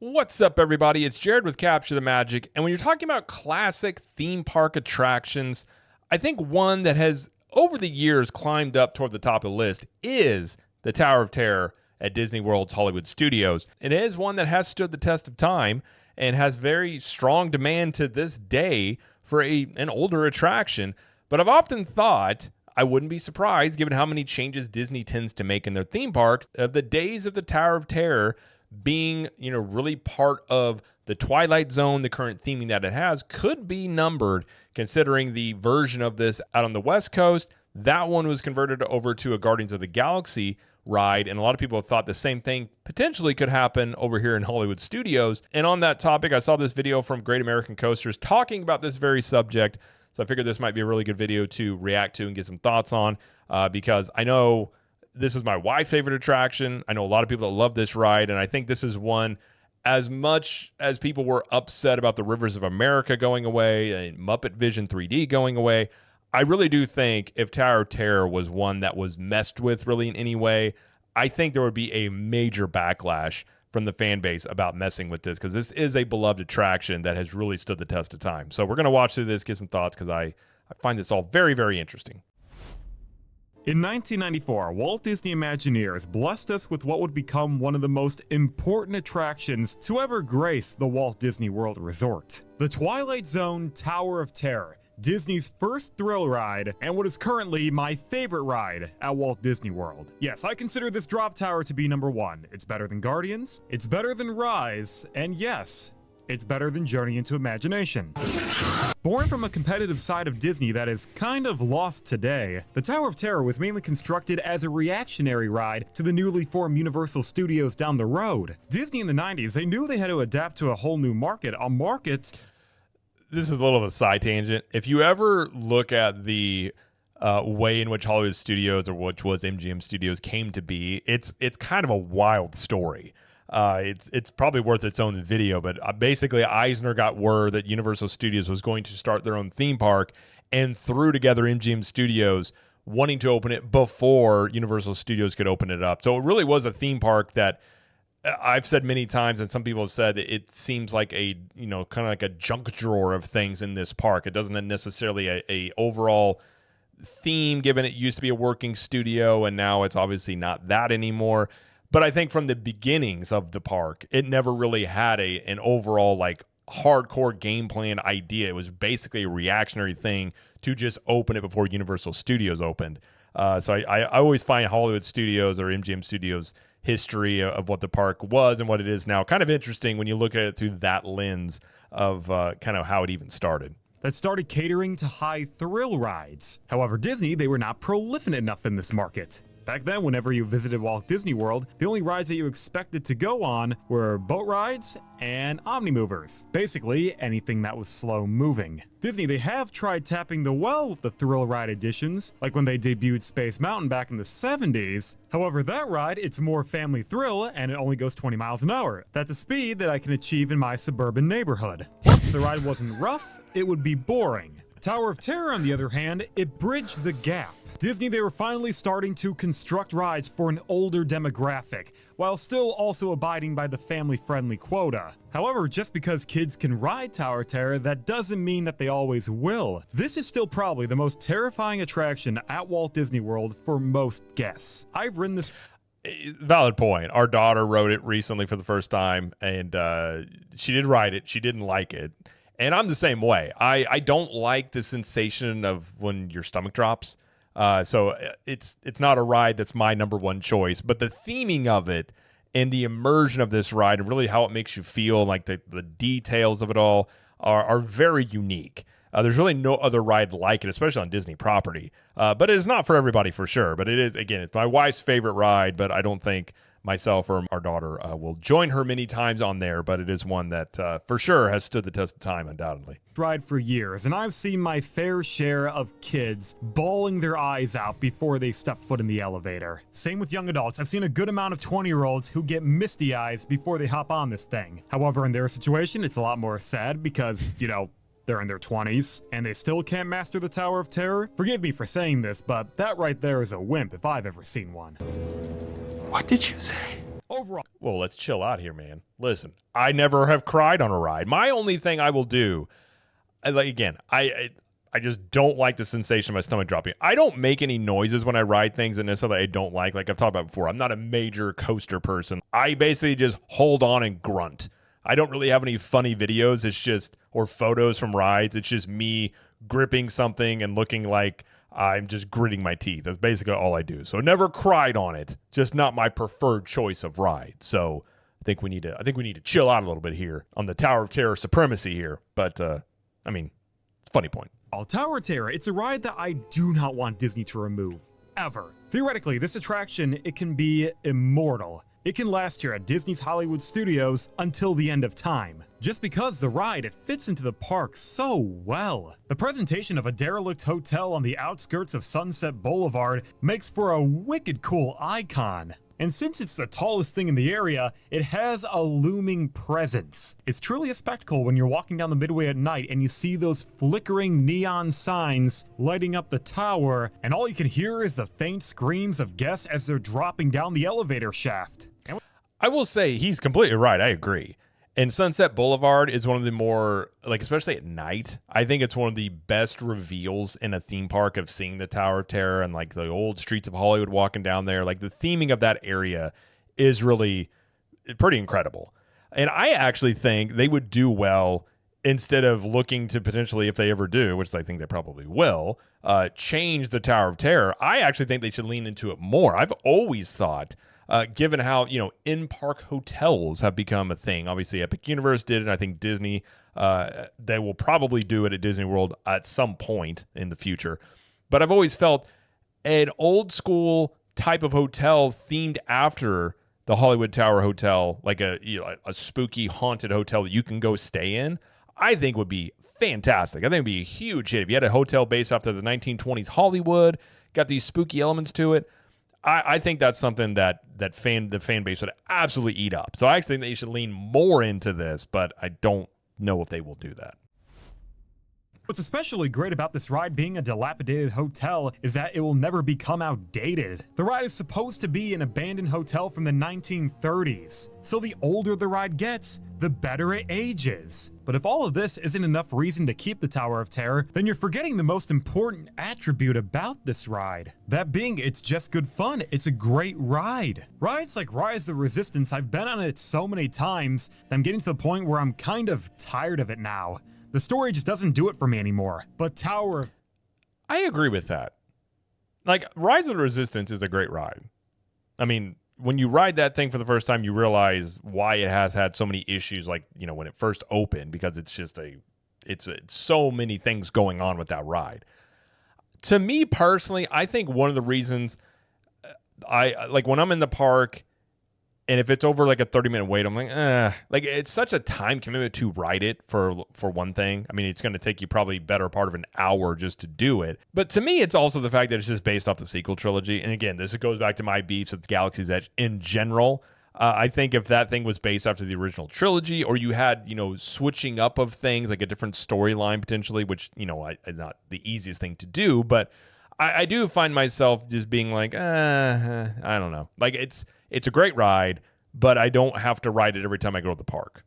What's up, everybody? It's Jared with Capture the Magic. And when you're talking about classic theme park attractions, I think one that has, over the years, climbed up toward the top of the list is the Tower of Terror at Disney World's Hollywood Studios. It is one that has stood the test of time and has very strong demand to this day for an older attraction. But I've often thought, I wouldn't be surprised, given how many changes Disney tends to make in their theme parks, of the days of the Tower of Terror being, really part of the Twilight Zone, the current theming that it has, could be numbered, considering the version of this out on the West Coast. That one was converted over to a Guardians of the Galaxy ride, and a lot of people have thought the same thing potentially could happen over here in Hollywood Studios. And on that topic, I saw this video from Great American Coasters talking about this very subject, so I figured this might be a really good video to react to and get some thoughts on, because I know this is my wife's favorite attraction. I know a lot of people that love this ride, and I think this is one, as much as people were upset about the Rivers of America going away and Muppet Vision 3D going away, I really do think if Tower of Terror was one that was messed with really in any way, I think there would be a major backlash from the fan base about messing with this, because this is a beloved attraction that has really stood the test of time. So we're going to watch through this, get some thoughts, because I find this all very, very interesting. In 1994, Walt Disney Imagineers blessed us with what would become one of the most important attractions to ever grace the Walt Disney World Resort. The Twilight Zone Tower of Terror, Disney's first thrill ride, and what is currently my favorite ride at Walt Disney World. Yes, I consider this drop tower to be number one. It's better than Guardians, it's better than Rise, and yes, it's better than Journey into Imagination. Born from a competitive side of Disney that is kind of lost today, the Tower of Terror was mainly constructed as a reactionary ride to the newly formed Universal Studios down the road. Disney in the 90s, they knew they had to adapt to a whole new market, This is a little of a side tangent. If you ever look at the way in which Hollywood Studios, or which was MGM Studios, came to be, it's kind of a wild story. It's probably worth its own video, but basically Eisner got word that Universal Studios was going to start their own theme park and threw together MGM Studios, wanting to open it before Universal Studios could open it up. So it really was a theme park that I've said many times, and some people have said it seems like a, kind of like a junk drawer of things in this park. It doesn't necessarily a overall theme, given it used to be a working studio and now it's obviously not that anymore. But I think from the beginnings of the park, it never really had an overall like hardcore game plan idea. It was basically a reactionary thing to just open it before Universal Studios opened. So I always find Hollywood Studios or MGM Studios history of what the park was and what it is now kind of interesting when you look at it through that lens of kind of how it even started. that started catering to high thrill rides. However, Disney, they were not prolific enough in this market. Back then, whenever you visited Walt Disney World, the only rides that you expected to go on were boat rides and omnimovers. Basically, anything that was slow moving. Disney, they have tried tapping the well with the thrill ride editions, like when they debuted Space Mountain back in the 70s. However, that ride, it's more family thrill, and it only goes 20 miles an hour. That's a speed that I can achieve in my suburban neighborhood. Plus, if the ride wasn't rough, it would be boring. Tower of Terror, on the other hand, it bridged the gap. Disney, they were finally starting to construct rides for an older demographic, while still also abiding by the family-friendly quota. However, just because kids can ride Tower of Terror, that doesn't mean that they always will. This is still probably the most terrifying attraction at Walt Disney World for most guests. I've ridden this... Valid point. Our daughter rode it recently for the first time, and she did ride it. She didn't like it. And I'm the same way. I don't like the sensation of when your stomach drops. So it's not a ride that's my number one choice, but the theming of it and the immersion of this ride and really how it makes you feel, like the details of it all are very unique. There's really no other ride like it, especially on Disney property. But it is not for everybody for sure. But it is, again, it's my wife's favorite ride, but I don't think myself or our daughter will join her many times on there, but it is one that for sure has stood the test of time, undoubtedly. Ride for years, and I've seen my fair share of kids bawling their eyes out before they step foot in the elevator. Same with young adults. I've seen a good amount of 20-year-olds who get misty eyes before they hop on this thing. However, in their situation, it's a lot more sad because, they're in their 20s, and they still can't master the Tower of Terror. Forgive me for saying this, but that right there is a wimp if I've ever seen one. What did you say? Overall, Well, let's chill out here, man. Listen, I never have cried on a ride. My only thing I will do, I just don't like the sensation of my stomach dropping. I don't make any noises when I ride things and necessarily I don't like I've talked about before. I'm not a major coaster person. I basically just hold on and grunt. I don't really have any funny videos. It's just, or photos from rides. It's just me gripping something and looking like I'm just gritting my teeth. That's basically all I do. So never cried on it. Just not my preferred choice of ride. So I think we need to chill out a little bit here on the Tower of Terror supremacy here. But funny point. Tower of Terror, it's a ride that I do not want Disney to remove, ever. Theoretically, this attraction, it can be immortal. It can last here at Disney's Hollywood Studios until the end of time. Just because the ride, it fits into the park so well. The presentation of a derelict hotel on the outskirts of Sunset Boulevard makes for a wicked cool icon. And since it's the tallest thing in the area, it has a looming presence. It's truly a spectacle when you're walking down the midway at night and you see those flickering neon signs lighting up the tower, and all you can hear is the faint screams of guests as they're dropping down the elevator shaft. I will say he's completely right. I agree. And Sunset Boulevard is one of the more, especially at night, I think it's one of the best reveals in a theme park of seeing the Tower of Terror and the old streets of Hollywood walking down there. The theming of that area is really pretty incredible. And I actually think they would do well instead of looking to potentially, if they ever do, which I think they probably will, change the Tower of Terror. I actually think they should lean into it more. I've always thought, given how, in-park hotels have become a thing. Obviously, Epic Universe did it. I think Disney, they will probably do it at Disney World at some point in the future. But I've always felt an old school type of hotel themed after the Hollywood Tower Hotel, like a spooky haunted hotel that you can go stay in, I think would be fantastic. I think it would be a huge hit. If you had a hotel based off of the 1920s Hollywood, got these spooky elements to it, I think that's something that the fan base would absolutely eat up. So I actually think that you should lean more into this, but I don't know if they will do that. What's especially great about this ride being a dilapidated hotel is that it will never become outdated. The ride is supposed to be an abandoned hotel from the 1930s, so the older the ride gets, the better it ages. But if all of this isn't enough reason to keep the Tower of Terror, then you're forgetting the most important attribute about this ride. That being, it's just good fun. It's a great ride. Rides like Rise of the Resistance, I've been on it so many times that I'm getting to the point where I'm kind of tired of it now. The story just doesn't do it for me anymore. But Tower... I agree with that. Rise of the Resistance is a great ride. I mean, when you ride that thing for the first time, you realize why it has had so many issues, when it first opened, because it's just it's so many things going on with that ride. To me personally, I think one of the reasons when I'm in the park, and if it's over a 30-minute wait, I'm it's such a time commitment to ride it for one thing. I mean, it's going to take you probably better part of an hour just to do it. But to me, it's also the fact that it's just based off the sequel trilogy. And again, this goes back to my beefs with Galaxy's Edge in general. I think if that thing was based after the original trilogy, or you had, switching up of things, like a different storyline potentially, which, not the easiest thing to do, but I do find myself just being I don't know. It's a great ride, but I don't have to ride it every time I go to the park.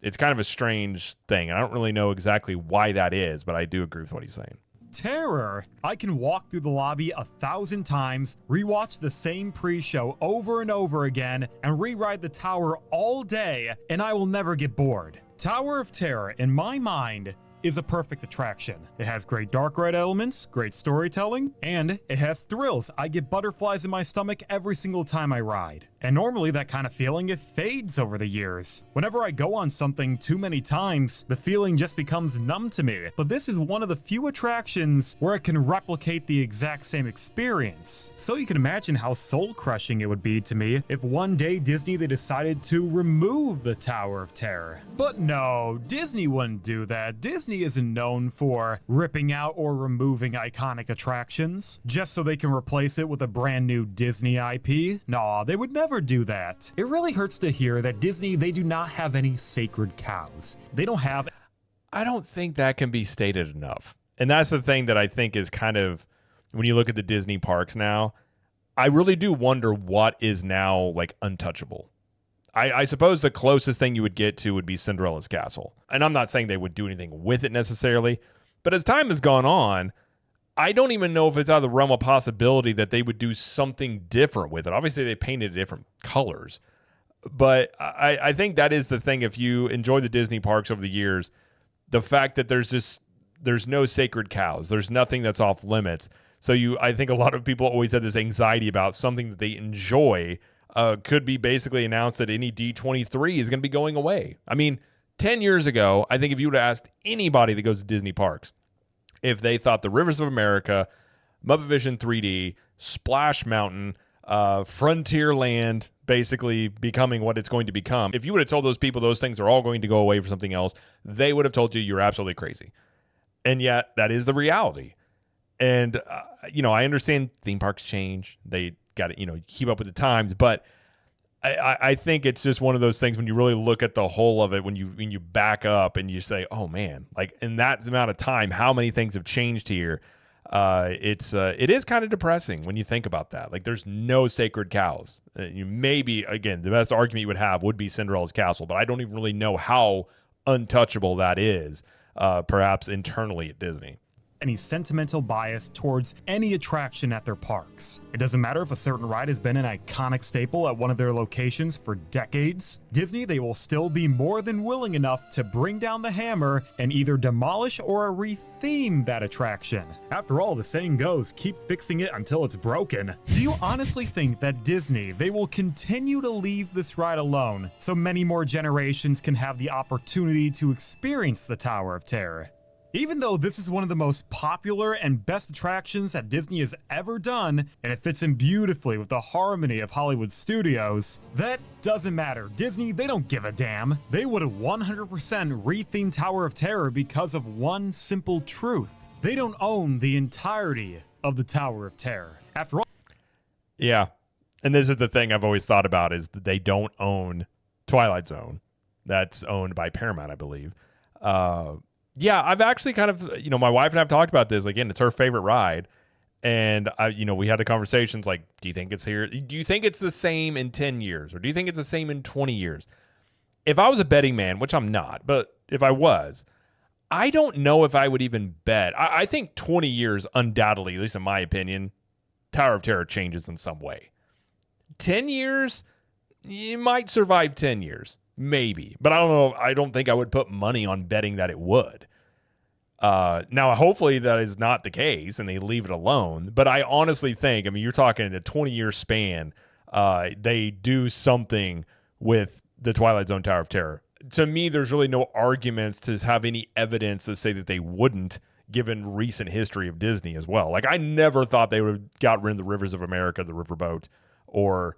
It's kind of a strange thing. I don't really know exactly why that is, but I do agree with what he's saying. Terror. I can walk through the lobby 1,000 times, rewatch the same pre-show over and over again, and re-ride the tower all day, and I will never get bored. Tower of Terror, in my mind, is a perfect attraction. It has great dark ride elements, great storytelling, and it has thrills. I get butterflies in my stomach every single time I ride. And normally that kind of feeling, it fades over the years. Whenever I go on something too many times, the feeling just becomes numb to me. But this is one of the few attractions where it can replicate the exact same experience. So you can imagine how soul-crushing it would be to me if one day Disney they decided to remove the Tower of Terror. But no, Disney wouldn't do that. Disney isn't known for ripping out or removing iconic attractions just so they can replace it with a brand new Disney IP. Nah, they would never do that. It really hurts to hear that Disney, they do not have any sacred cows. They don't have... I don't think that can be stated enough. And that's the thing that I think is kind of, when you look at the Disney parks now, I really do wonder what is now untouchable. I suppose the closest thing you would get to would be Cinderella's castle. And I'm not saying they would do anything with it necessarily, but as time has gone on, I don't even know if it's out of the realm of possibility that they would do something different with it. Obviously, they painted different colors, but I think that is the thing. If you enjoy the Disney parks over the years, the fact that there's no sacred cows, there's nothing that's off limits. So I think a lot of people always had this anxiety about something that they enjoy could be basically announced that any D23 is going to be going away. I mean, 10 years ago, I think if you would have asked anybody that goes to Disney parks if they thought the Rivers of America, Muppet Vision 3D, Splash Mountain, Frontierland basically becoming what it's going to become, if you would have told those people those things are all going to go away for something else, they would have told you you're absolutely crazy. And yet, that is the reality. And, I understand theme parks change. They got to, keep up with the times. But I think it's just one of those things when you really look at the whole of it, when you back up and you say, oh, man, like in that amount of time, how many things have changed here? It is kind of depressing when you think about that. Like there's no sacred cows. Maybe, again, the best argument you would have would be Cinderella's castle, but I don't even really know how untouchable that is, perhaps internally at Disney. Any sentimental bias towards any attraction at their parks. It doesn't matter if a certain ride has been an iconic staple at one of their locations for decades. Disney, they will still be more than willing enough to bring down the hammer and either demolish or retheme that attraction. After all, the saying goes, keep fixing it until it's broken. Do you honestly think that Disney, they will continue to leave this ride alone so many more generations can have the opportunity to experience the Tower of Terror? Even though this is one of the most popular and best attractions that Disney has ever done, and it fits in beautifully with the harmony of Hollywood studios, that doesn't matter. Disney, they don't give a damn. They would have 100% rethemed Tower of Terror because of one simple truth. They don't own the entirety of the Tower of Terror. After all... Yeah, and this is the thing I've always thought about is that they don't own Twilight Zone. That's owned by Paramount, I believe. Yeah, I've actually kind of, my wife and I have talked about this. Again, it's her favorite ride. And, we had the conversations like, do you think it's here? Do you think it's the same in 10 years? Or do you think it's the same in 20 years? If I was a betting man, which I'm not, but if I was, I don't know if I would even bet. I think 20 years, undoubtedly, at least in my opinion, Tower of Terror changes in some way. 10 years, you might survive 10 years. Maybe, but I don't know. I don't think I would put money on betting that it would. Now, hopefully that is not the case and they leave it alone. But I honestly think, you're talking a 20-year span, they do something with the Twilight Zone Tower of Terror. To me, there's really no arguments to have any evidence to say that they wouldn't, given recent history of Disney as well. Like, I never thought they would have got rid of the Rivers of America, the riverboat, or,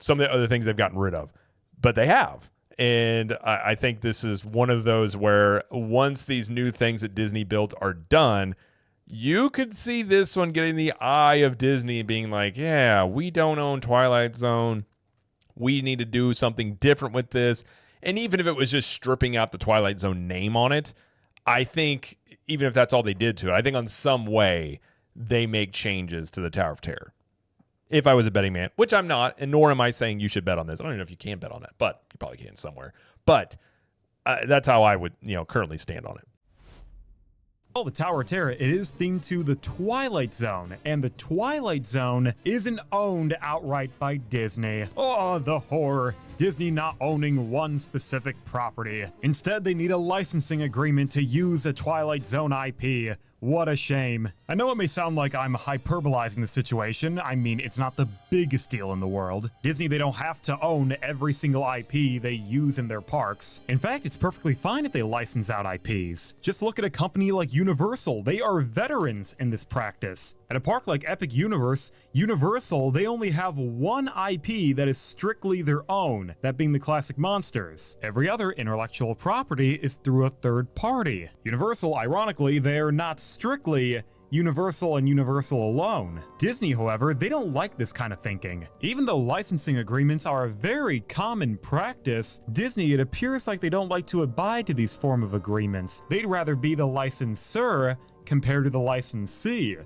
some of the other things they've gotten rid of. But they have. And I think this is one of those where once these new things that Disney built are done, you could see this one getting the eye of Disney being like, yeah, we don't own Twilight Zone. We need to do something different with this. And even if it was just stripping out the Twilight Zone name on it, I think even if that's all they did to it, I think on some way they make changes to the Tower of Terror. If I was a betting man, which I'm not, and nor am I saying you should bet on this. I don't even know if you can bet on that, but you probably can somewhere. But that's how I would, currently stand on it. Well, the Tower of Terror, it is themed to the Twilight Zone, and the Twilight Zone isn't owned outright by Disney. Oh, the horror. Disney not owning one specific property. Instead, they need a licensing agreement to use a Twilight Zone IP. What a shame. I know it may sound like I'm hyperbolizing the situation. It's not the biggest deal in the world. Disney, they don't have to own every single IP they use in their parks. In fact, it's perfectly fine if they license out IPs. Just look at a company like Universal. They are veterans in this practice. At a park like Epic Universe, Universal, they only have one IP that is strictly their own, that being the classic monsters. Every other intellectual property is through a third party. Universal, ironically, they're not strictly Universal and Universal alone. Disney, however, they don't like this kind of thinking. Even though licensing agreements are a very common practice, Disney, it appears like they don't like to abide to these form of agreements. They'd rather be the licensor compared to the licensee.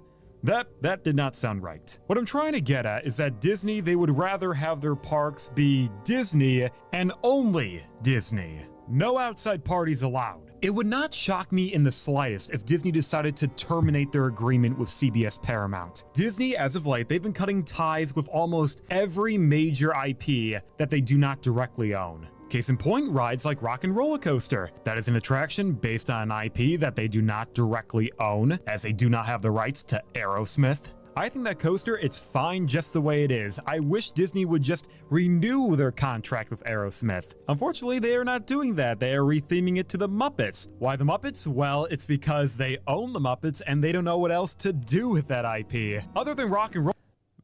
That did not sound right. What I'm trying to get at is that Disney, they would rather have their parks be Disney and only Disney. No outside parties allowed. It would not shock me in the slightest if Disney decided to terminate their agreement with CBS Paramount. Disney, as of late, they've been cutting ties with almost every major IP that they do not directly own. Case in point, rides like Rock and Roller Coaster. That is an attraction based on an IP that they do not directly own, as they do not have the rights to Aerosmith. I think that coaster, it's fine just the way it is. I wish Disney would just renew their contract with Aerosmith. Unfortunately, they are not doing that. They are retheming it to the Muppets. Why the Muppets? Well, it's because they own the Muppets and they don't know what else to do with that IP. Other than Rock and Roll.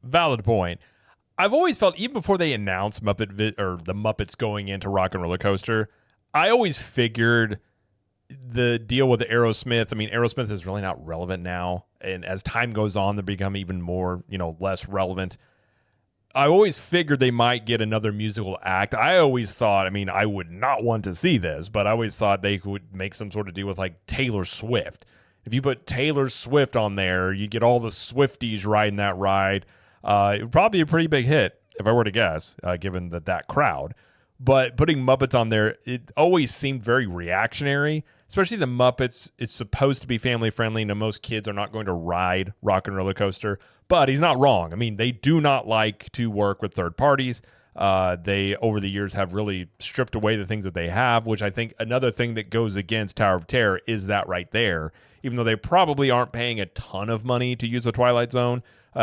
Valid point. I've always felt, even before they announced the Muppets going into Rock and Roller Coaster, I always figured the deal with Aerosmith, I mean, Aerosmith is really not relevant now. And as time goes on, they become even more, less relevant. I always figured they might get another musical act. I always thought, I would not want to see this, but I always thought they would make some sort of deal with like Taylor Swift. If you put Taylor Swift on there, you get all the Swifties riding that ride. It would probably be a pretty big hit, if I were to guess, given that crowd. But putting Muppets on there, it always seemed very reactionary, especially the Muppets. It's supposed to be family friendly. No, most kids are not going to ride Rock and Roller Coaster, but he's not wrong. They do not like to work with third parties. They, over the years, have really stripped away the things that they have, which I think another thing that goes against Tower of Terror is that right there. Even though they probably aren't paying a ton of money to use the Twilight Zone,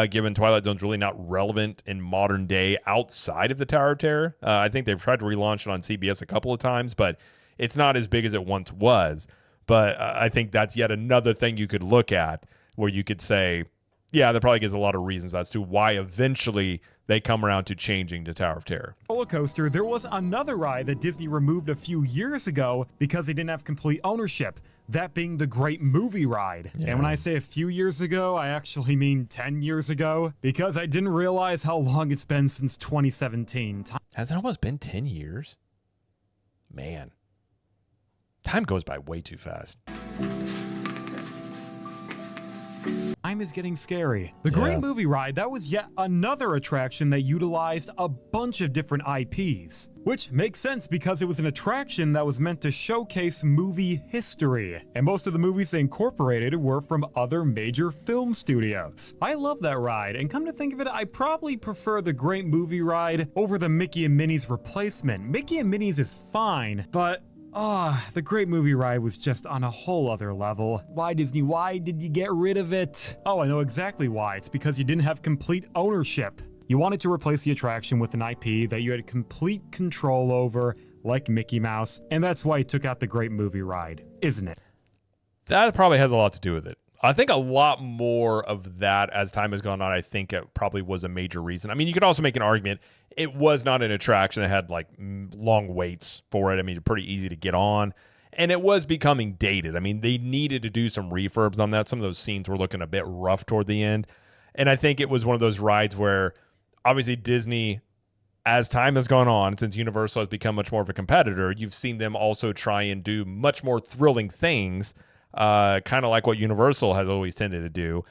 given Twilight Zone's really not relevant in modern day outside of the Tower of Terror. I think they've tried to relaunch it on CBS a couple of times, but it's not as big as it once was. But I think that's yet another thing you could look at where you could say, yeah, that probably gives a lot of reasons as to why eventually they come around to changing to Tower of Terror. Roller Coaster, there was another ride that Disney removed a few years ago because they didn't have complete ownership. That being the Great Movie Ride. Yeah. And when I say a few years ago, I actually mean 10 years ago, because I didn't realize how long it's been since 2017. Has it almost been 10 years? Man. Time goes by way too fast. Time is getting scary. The Great Movie Ride, that was yet another attraction that utilized a bunch of different IPs. Which makes sense because it was an attraction that was meant to showcase movie history. And most of the movies they incorporated were from other major film studios. I love that ride, and come to think of it, I probably prefer the Great Movie Ride over the Mickey and Minnie's replacement. Mickey and Minnie's is fine, but the Great Movie Ride was just on a whole other level. Why, Disney? Why did you get rid of it? Oh, I know exactly why. It's because you didn't have complete ownership. You wanted to replace the attraction with an IP that you had complete control over, like Mickey Mouse, and that's why you took out the Great Movie Ride, isn't it? That probably has a lot to do with it. I think a lot more of that as time has gone on, I think it probably was a major reason. You could also make an argument. It was not an attraction that had like long waits for it. Pretty easy to get on. And it was becoming dated. They needed to do some refurbs on that. Some of those scenes were looking a bit rough toward the end. And I think it was one of those rides where obviously Disney, as time has gone on, since Universal has become much more of a competitor, you've seen them also try and do much more thrilling things, kind of like what Universal has always tended to do.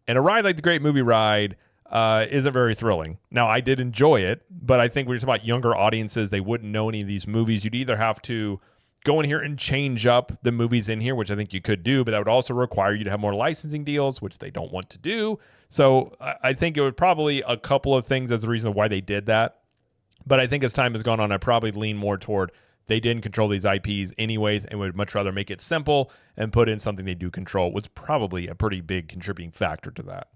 And a ride like the Great Movie Ride isn't very thrilling. Now, I did enjoy it, but I think when you're talking about younger audiences, they wouldn't know any of these movies. You'd either have to go in here and change up the movies in here, which I think you could do, but that would also require you to have more licensing deals, which they don't want to do. So I think it would probably a couple of things as the reason why they did that. But I think as time has gone on, I probably lean more toward they didn't control these IPs anyways and would much rather make it simple and put in something they do control. Was probably a pretty big contributing factor to that.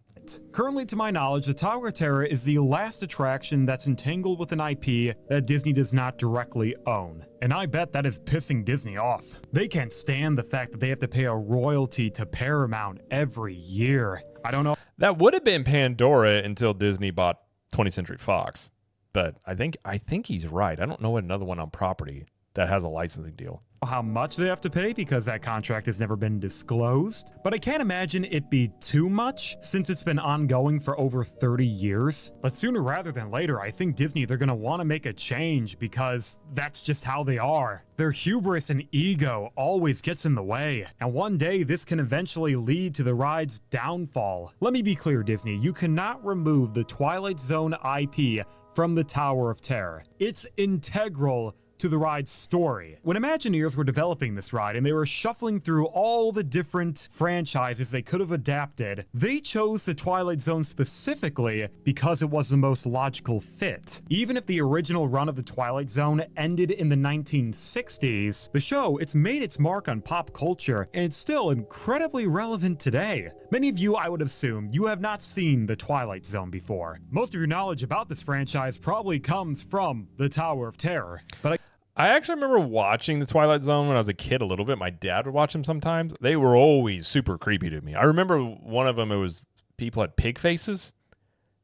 Currently, to my knowledge, the Tower of Terror is the last attraction that's entangled with an IP that Disney does not directly own. And I bet that is pissing Disney off. They can't stand the fact that they have to pay a royalty to Paramount every year. I don't know. That would have been Pandora until Disney bought 20th Century Fox. But I think he's right. I don't know another one on property that has a licensing deal. How much they have to pay because that contract has never been disclosed, but I can't imagine it be too much since it's been ongoing for over 30 years. But sooner rather than later, I think Disney, they're gonna want to make a change because that's just how they are. Their hubris and ego always gets in the way, and one day this can eventually lead to the ride's downfall. Let me be clear, Disney, you cannot remove the Twilight Zone IP from the Tower of Terror. It's integral to the ride's story. When Imagineers were developing this ride and they were shuffling through all the different franchises they could have adapted, they chose the Twilight Zone specifically because it was the most logical fit. Even if the original run of the Twilight Zone ended in the 1960s, the show, it's made its mark on pop culture and it's still incredibly relevant today. Many of you, I would assume, you have not seen the Twilight Zone before. Most of your knowledge about this franchise probably comes from the Tower of Terror, but I actually remember watching the Twilight Zone when I was a kid a little bit. My dad would watch them sometimes. They were always super creepy to me. I remember one of them, it was people had pig faces.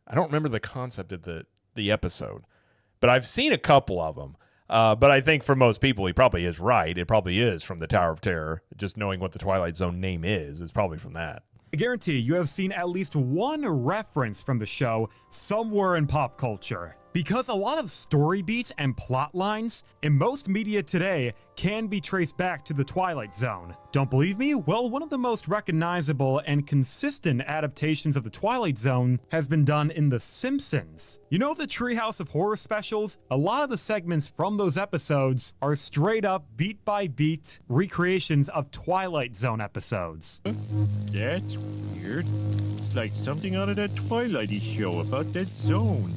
I don't remember the concept of the episode, but I've seen a couple of them. But I think for most people, he probably is right. It probably is from the Tower of Terror. Just knowing what the Twilight Zone name is probably from that. I guarantee you have seen at least one reference from the show somewhere in pop culture. Because a lot of story beats and plot lines in most media today can be traced back to the Twilight Zone. Don't believe me? Well, one of the most recognizable and consistent adaptations of the Twilight Zone has been done in The Simpsons. You know the Treehouse of Horror specials? A lot of the segments from those episodes are straight up beat by beat recreations of Twilight Zone episodes. That's weird. It's like something out of that Twilighty show about that zone.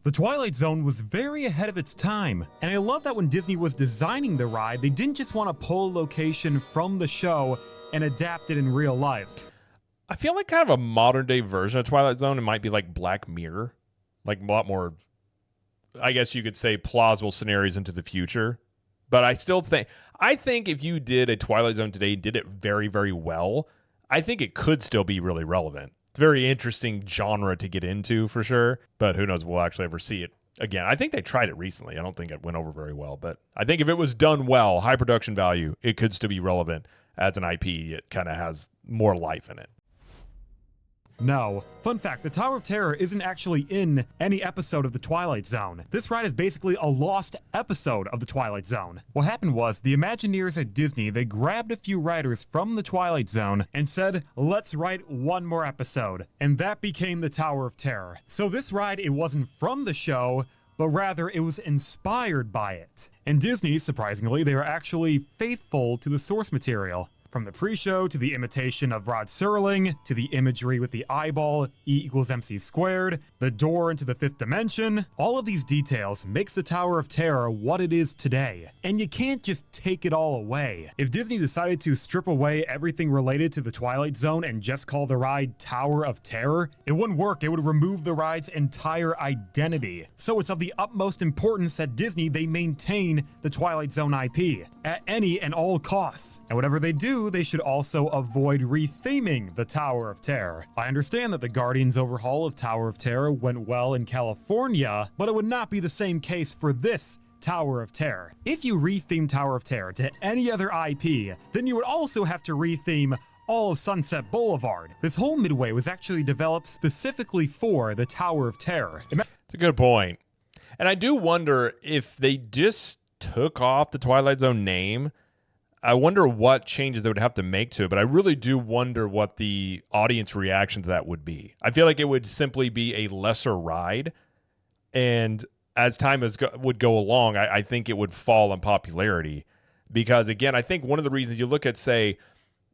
The Twilight Zone was very ahead of its time, and I love that when Disney was designing the ride, they didn't just want to pull a location from the show and adapt it in real life. I feel like kind of a modern day version of Twilight Zone. It might be like Black Mirror, like a lot more, I guess you could say, plausible scenarios into the future. But I think if you did a Twilight Zone today and did it very, very well, I think it could still be really relevant. It's a very interesting genre to get into for sure, but who knows if we'll actually ever see it again. I think they tried it recently. I don't think it went over very well, but I think if it was done well, high production value, it could still be relevant as an IP. It kind of has more life in it. No. Fun fact, the Tower of Terror isn't actually in any episode of the Twilight Zone. This ride is basically a lost episode of the Twilight Zone. What happened was, the Imagineers at Disney, they grabbed a few writers from the Twilight Zone and said, let's write one more episode. And that became the Tower of Terror. So this ride, it wasn't from the show, but rather it was inspired by it. And Disney, surprisingly, they were actually faithful to the source material. From the pre-show to the imitation of Rod Serling, to the imagery with the eyeball, E=mc², the door into the fifth dimension, all of these details makes the Tower of Terror what it is today. And you can't just take it all away. If Disney decided to strip away everything related to the Twilight Zone and just call the ride Tower of Terror, it wouldn't work. It would remove the ride's entire identity. So it's of the utmost importance that Disney, they maintain the Twilight Zone IP at any and all costs. And whatever they do, they should also avoid retheming the Tower of Terror. I understand that the Guardians overhaul of Tower of Terror went well in California, but it would not be the same case for this Tower of Terror. If you retheme Tower of Terror to any other IP, then you would also have to retheme all of Sunset Boulevard. This whole midway was actually developed specifically for the Tower of Terror. It's a good point. And I do wonder if they just took off the Twilight Zone name, I wonder what changes they would have to make to it, but I really do wonder what the audience reaction to that would be. I feel like it would simply be a lesser ride, and as time would go along, I think it would fall in popularity because, again, I think one of the reasons you look at, say,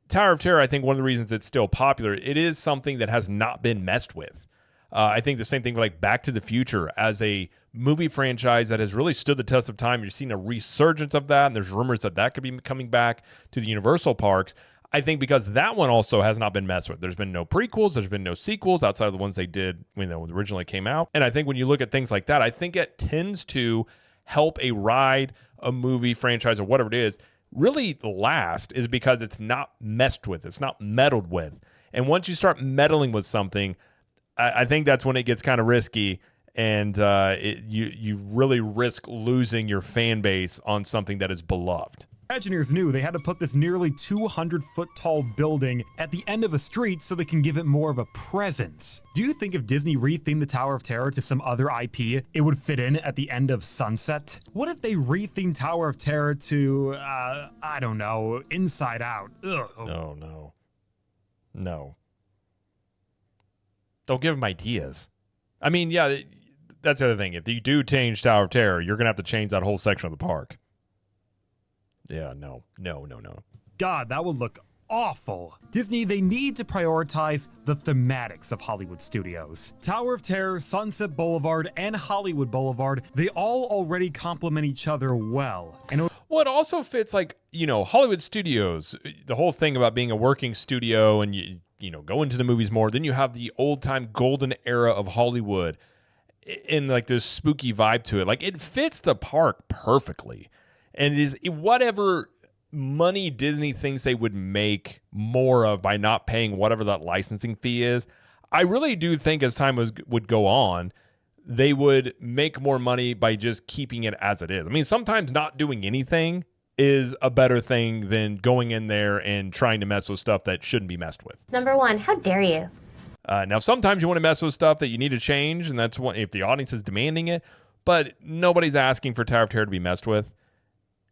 Tower of Terror, I think one of the reasons it's still popular, it is something that has not been messed with. I think the same thing like Back to the Future as a movie franchise that has really stood the test of time. You're seeing a resurgence of that, and there's rumors that that could be coming back to the Universal parks. I think because that one also has not been messed with. There's been no prequels. There's been no sequels outside of the ones they did when they originally came out. And I think when you look at things like that, I think it tends to help a ride, a movie franchise, or whatever it is, really last is because it's not messed with. It's not meddled with. And once you start meddling with something, I think that's when it gets kind of risky. and you really risk losing your fan base on something that is beloved. Imagineers knew they had to put this nearly 200-foot tall building at the end of a street so they can give it more of a presence. Do you think if Disney rethemed the Tower of Terror to some other IP, it would fit in at the end of Sunset? What if they rethemed Tower of Terror to, I don't know, Inside Out? Ugh. No. Don't give them ideas. I mean, yeah, that's the other thing. If you do change Tower of Terror, you're going to have to change that whole section of the park. Yeah, no. God, that would look awful. Disney, they need to prioritize the thematics of Hollywood studios. Tower of Terror, Sunset Boulevard, and Hollywood Boulevard, they all already complement each other well. And well, it also fits like, Hollywood studios, the whole thing about being a working studio and you go into the movies more. Then you have the old time golden era of Hollywood and like this spooky vibe to it. Like it fits the park perfectly. And it is whatever money Disney thinks they would make more of by not paying whatever that licensing fee is. I really do think as time would go on, they would make more money by just keeping it as it is. I mean, sometimes not doing anything is a better thing than going in there and trying to mess with stuff that shouldn't be messed with. Number one, how dare you? Now, sometimes you want to mess with stuff that you need to change, and that's if the audience is demanding it, but nobody's asking for Tower of Terror to be messed with.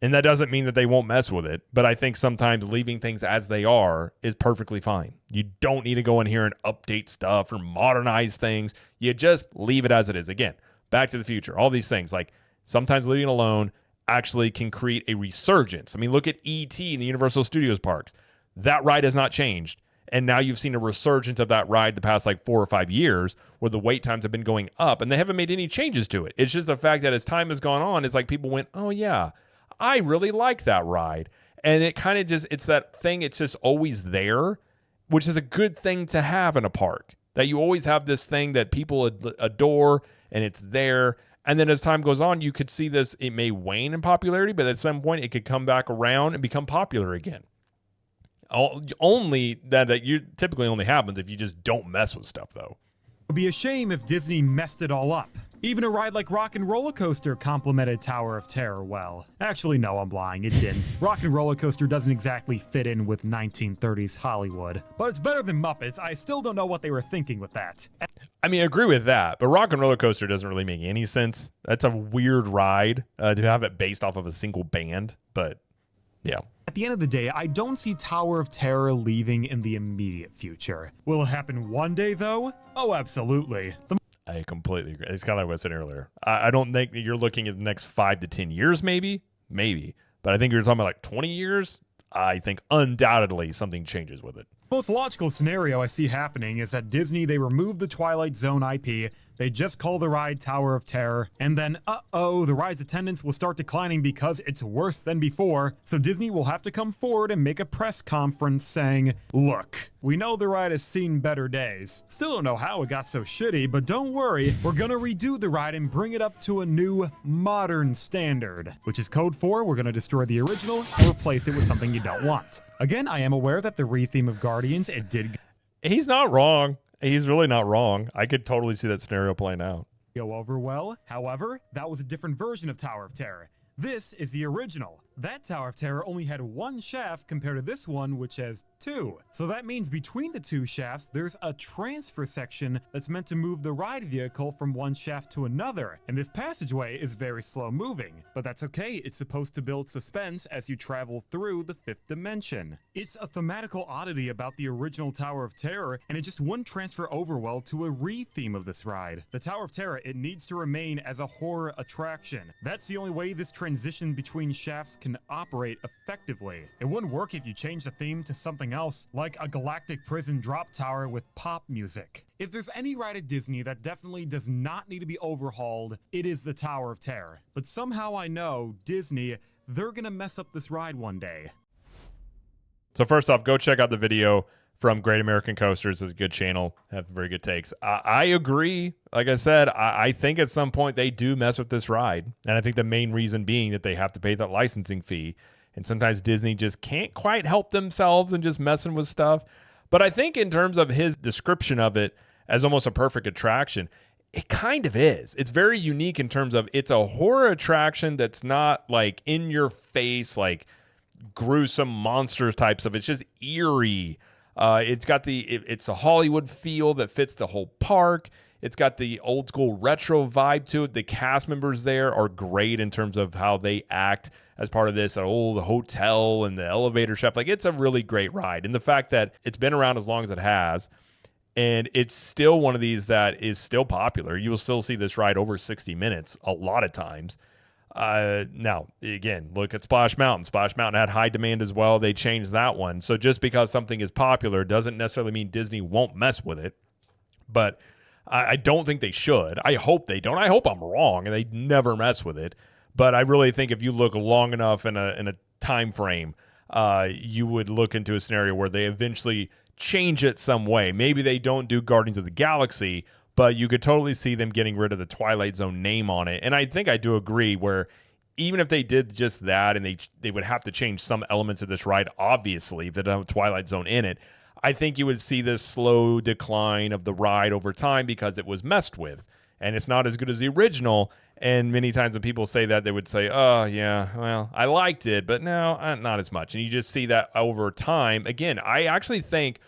And that doesn't mean that they won't mess with it, but I think sometimes leaving things as they are is perfectly fine. You don't need to go in here and update stuff or modernize things. You just leave it as it is. Again, Back to the Future, all these things, like sometimes leaving it alone actually can create a resurgence. I mean, look at E.T. in the Universal Studios parks. That ride has not changed. And now you've seen a resurgence of that ride the past like 4 or 5 years where the wait times have been going up and they haven't made any changes to it. It's just the fact that as time has gone on, it's like people went, oh yeah, I really like that ride. And it kind of just, it's that thing, it's just always there, which is a good thing to have in a park. That you always have this thing that people adore and it's there. And then as time goes on, you could see this, it may wane in popularity, but at some point it could come back around and become popular again. Only that you typically only happens if you just don't mess with stuff, though. It would be a shame if Disney messed it all up. Even a ride like Rock and Roller Coaster complemented Tower of Terror well. Actually, no, I'm lying, it didn't. Rock and Roller Coaster doesn't exactly fit in with 1930s Hollywood. But it's better than Muppets. I still don't know what they were thinking with that. I mean, I agree with that, but Rock and Roller Coaster doesn't really make any sense. That's a weird ride to have it based off of a single band, but yeah. At the end of the day, I don't see Tower of Terror leaving in the immediate future. Will it happen one day, though? Oh, absolutely. I completely agree. It's kind of like what I said earlier. I don't think that you're looking at the next 5 to 10 years, maybe. But I think you're talking about like 20 years. I think undoubtedly something changes with it. The most logical scenario I see happening is that Disney, they remove the Twilight Zone IP, they just call the ride Tower of Terror, and then, the ride's attendance will start declining because it's worse than before, so Disney will have to come forward and make a press conference saying, look, we know the ride has seen better days. Still don't know how it got so shitty, but don't worry, we're gonna redo the ride and bring it up to a new, modern standard, which is code for we're gonna destroy the original and replace it with something you don't want. Again, I am aware that the retheme of Guardians, it did... He's not wrong. He's really not wrong. I could totally see that scenario playing out. Go over well. However, that was a different version of Tower of Terror. This is the original. That Tower of Terror only had one shaft compared to this one, which has 2. So that means between the 2 shafts, there's a transfer section that's meant to move the ride vehicle from one shaft to another. And this passageway is very slow moving, but that's okay. It's supposed to build suspense as you travel through the 5th dimension. It's a thematical oddity about the original Tower of Terror, and it just wouldn't transfer over well to a re-theme of this ride. The Tower of Terror, it needs to remain as a horror attraction. That's the only way this transition between shafts can operate effectively. It wouldn't work if you changed the theme to something else, like a galactic prison drop tower with pop music. If there's any ride at Disney that definitely does not need to be overhauled, it is the Tower of Terror. But somehow I know Disney, they're gonna mess up this ride one day. So first off, go check out the video from Great American Coasters. It's a good channel, have very good takes. I agree. Like I said, I think at some point they do mess with this ride. And I think the main reason being that they have to pay that licensing fee. And sometimes Disney just can't quite help themselves and just messing with stuff. But I think in terms of his description of it as almost a perfect attraction, It kind of is. It's very unique in terms of it's a horror attraction that's not like in your face, like gruesome monster types of. It's just eerie. It's got it's a Hollywood feel that fits the whole park. It's got the old school retro vibe to it. The cast members there are great in terms of how they act as part of this. The hotel and the elevator shaft. Like, it's a really great ride. And the fact that it's been around as long as it has, and it's still one of these that is still popular. You will still see this ride over 60 minutes a lot of times. Now, again, look at Splash Mountain. Splash Mountain had high demand as well. They changed that one. So just because something is popular doesn't necessarily mean Disney won't mess with it. But I don't think they should. I hope they don't. I hope I'm wrong and they never mess with it. But I really think if you look long enough in a time frame, you would look into a scenario where they eventually change it some way. Maybe they don't do Guardians of the Galaxy, but you could totally see them getting rid of the Twilight Zone name on it. And I think I do agree where even if they did just that, and they would have to change some elements of this ride, obviously, if they don't have Twilight Zone in it, I think you would see this slow decline of the ride over time because it was messed with. And it's not as good as the original. And many times when people say that, they would say, oh, yeah, well, I liked it, but no, not as much. And you just see that over time. Again, I actually think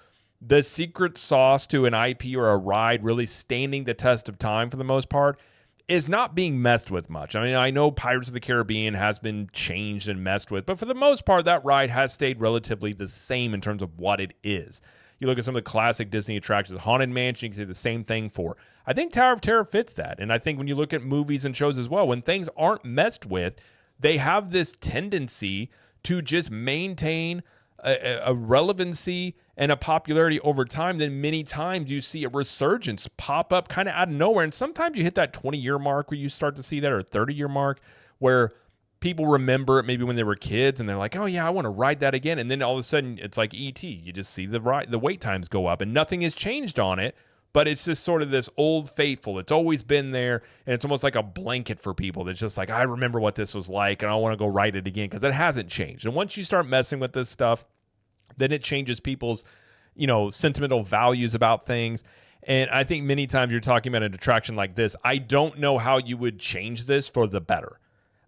the secret sauce to an IP or a ride really standing the test of time for the most part is not being messed with much. I mean, I know Pirates of the Caribbean has been changed and messed with, but for the most part, that ride has stayed relatively the same in terms of what it is. You look at some of the classic Disney attractions, Haunted Mansion, you can say the same thing for. I think Tower of Terror fits that. And I think when you look at movies and shows as well, when things aren't messed with, they have this tendency to just maintain a relevancy and a popularity over time. Then many times you see a resurgence pop up kind of out of nowhere. And sometimes you hit that 20-year mark where you start to see that, or 30-year mark where people remember it maybe when they were kids and they're like, oh yeah, I want to ride that again. And then all of a sudden it's like E.T. You just see the wait times go up and nothing has changed on it, but it's just sort of this old faithful. It's always been there, and it's almost like a blanket for people that's just like, I remember what this was like and I want to go ride it again because it hasn't changed. And once you start messing with this stuff, then it changes people's, sentimental values about things. And I think many times you're talking about an attraction like this, I don't know how you would change this for the better.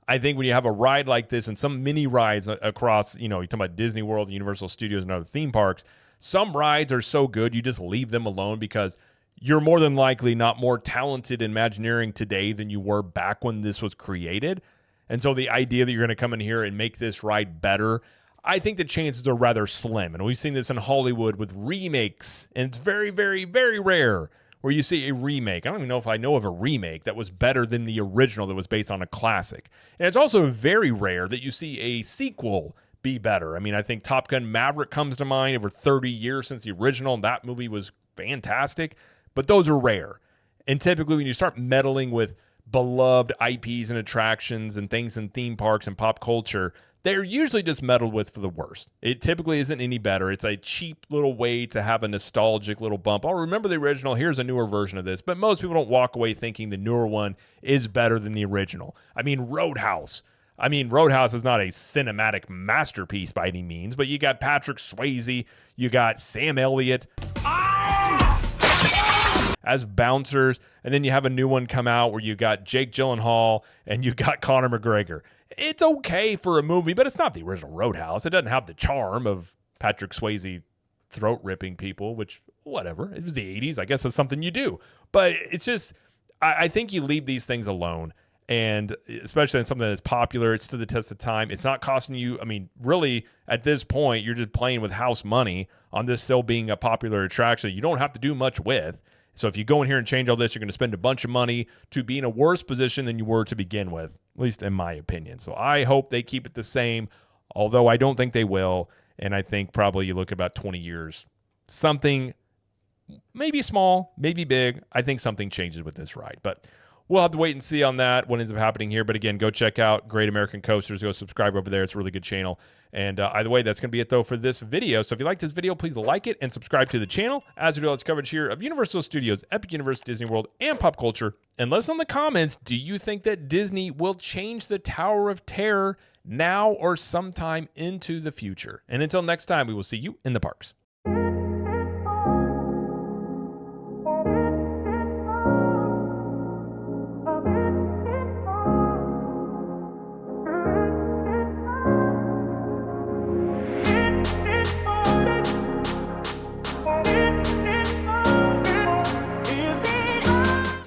I think when you have a ride like this and some mini rides across, you're talking about Disney World, Universal Studios, and other theme parks, some rides are so good you just leave them alone because you're more than likely not more talented in Imagineering today than you were back when this was created. And so the idea that you're going to come in here and make this ride better, I think the chances are rather slim. And we've seen this in Hollywood with remakes, and it's very, very, very rare where you see a remake. I don't even know if I know of a remake that was better than the original that was based on a classic. And it's also very rare that you see a sequel be better. I mean, I think Top Gun Maverick comes to mind over 30 years since the original, and that movie was fantastic. But those are rare. And typically when you start meddling with beloved IPs and attractions and things in theme parks and pop culture, they're usually just meddled with for the worst. It typically isn't any better. It's a cheap little way to have a nostalgic little bump. Oh, remember the original? Here's a newer version of this. But most people don't walk away thinking the newer one is better than the original. I mean, Roadhouse is not a cinematic masterpiece by any means, but you got Patrick Swayze, you got Sam Elliott as bouncers, and then you have a new one come out where you got Jake Gyllenhaal and you got Conor McGregor. It's okay for a movie, but it's not the original Roadhouse. It doesn't have the charm of Patrick Swayze throat ripping people, which, whatever. It was the 80s. I guess that's something you do. But it's just, I think you leave these things alone. And especially in something that's popular, it's to the test of time. It's not costing you, really, at this point, you're just playing with house money on this still being a popular attraction you don't have to do much with. So if you go in here and change all this, you're going to spend a bunch of money to be in a worse position than you were to begin with, at least in my opinion. So I hope they keep it the same, although I don't think they will. And I think probably you look about 20 years, something maybe small, maybe big. I think something changes with this ride. But we'll have to wait and see on that, what ends up happening here. But again, go check out Great American Coasters. Go subscribe over there. It's a really good channel. And either way, that's going to be it, though, for this video. So if you like this video, please like it and subscribe to the channel as we do all this coverage here of Universal Studios, Epic Universe, Disney World, and pop culture. And let us know in the comments, do you think that Disney will change the Tower of Terror now or sometime into the future? And until next time, we will see you in the parks.